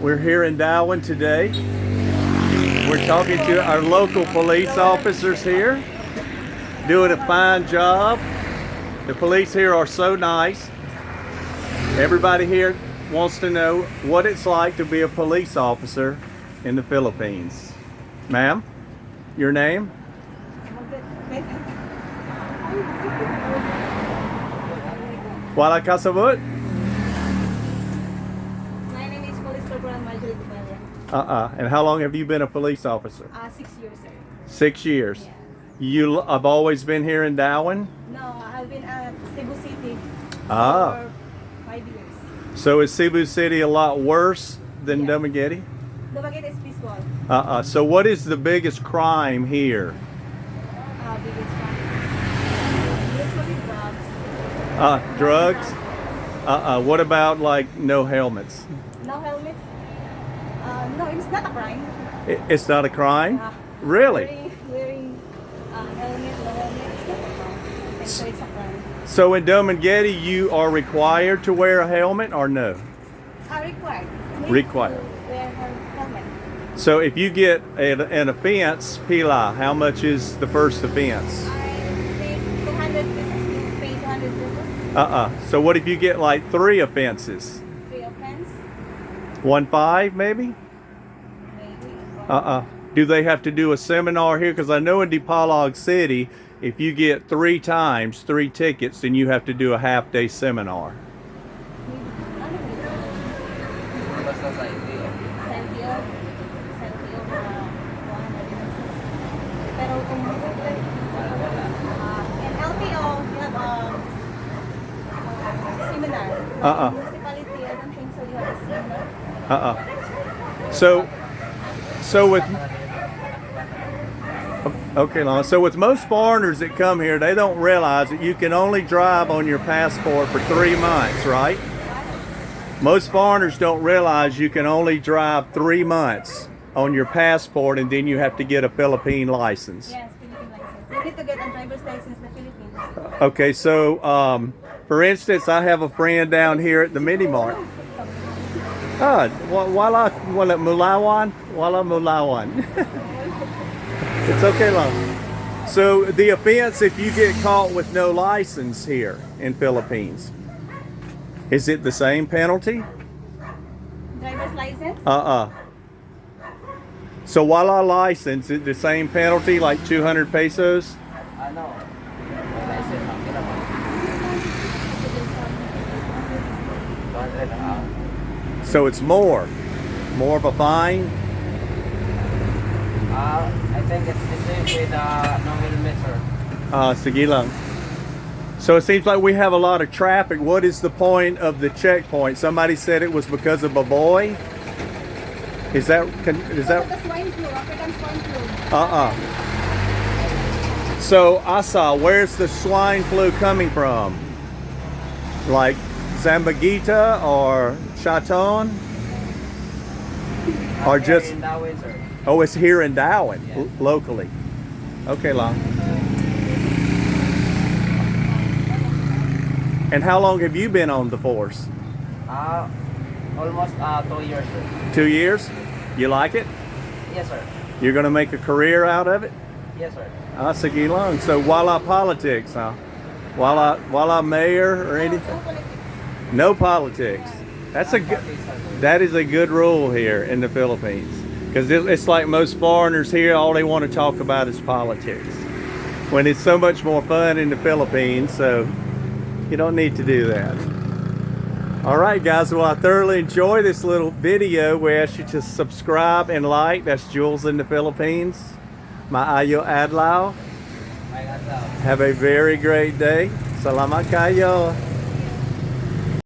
We're here in Darwin today. We're talking to our local police officers here, doing a fine job. The police here are so nice. Everybody here wants to know what it's like to be a police officer in the Philippines. Ma'am, your name? Wala ka sabut? My name is Police Corporal Marjorie Dubaya. And how long have you been a police officer? 6 years, sir. 6 years. Yeah. You have always been here in Darwin? No, I've been at Cebu City Ah. for 5 years. So is Cebu City a lot worse than Yes. Dumaguete? Dumaguete is peaceful. So what is the biggest crime here? Biggest one. Usually drugs. Drugs? What about like no helmets? No helmets. No, it's not a crime. It's not a crime? Uh, Really? Wearing helmet, no helmet, it's not a crime. So it's a crime. So in Dumaguete you are required to wear a helmet or no? Required. Required. To wear helmet. So if you get an offense, pila, how much is the first offense? I pay 200 pesos. You pay 200 pesos. So what if you get like 3 offenses? 3 offense. 1.5 maybe? Maybe. Do they have to do a seminar here? Because I know in Dipolog City, if you get 3 times 3 tickets, then you have to do a half-day seminar. Pero kung in LTO, you have a seminar. Municipality, I don't think so you have a seminar. So with okay, Lon. So with most foreigners that come here, they don't realize that you can only drive on your passport for 3 months, right? Most foreigners don't realize you can only drive 3 months on your passport, and then you have to get a Philippine license. Yes, Philippine license. You need to get a driver's license in the Philippines. Okay, so for instance, I have a friend down here at the Mini Mart. Wala Mulawan. It's okay, Lon. So the offense, if you get caught with no license here in Philippines, is it the same penalty? Driver's license? So wala license, is it the same penalty, like 200 pesos? No. So it's more of a fine? I think it's the same with no helmet, sir. Sige lang. So it seems like we have a lot of traffic. What is the point of the checkpoint? Somebody said it was because of a boy? Is that The swine flu, African swine flu. So Asa, where's the swine flu coming from? Like Zamboanga or Chaton? Or just In Darwin, sir. Oh, it's here in Darwin, Yeah. locally. Okay, Long. And how long have you been on the force? Almost 2 years, sir. 2 years? You like it? Yes, sir. You're gonna make a career out of it? Yes, sir. Sige lang. So wala politics, huh? Wala mayor or anything? No politics. That is a good rule here in the Philippines. Because it's like most foreigners here, all they want to talk about is politics. When it's so much more fun in the Philippines, so you don't need to do that. All right, guys, well, I thoroughly enjoy this little video. We ask you to subscribe and like. That's Jules in the Philippines. Maayo adlaw. My God, love. Have a very great day. Salamat kayo.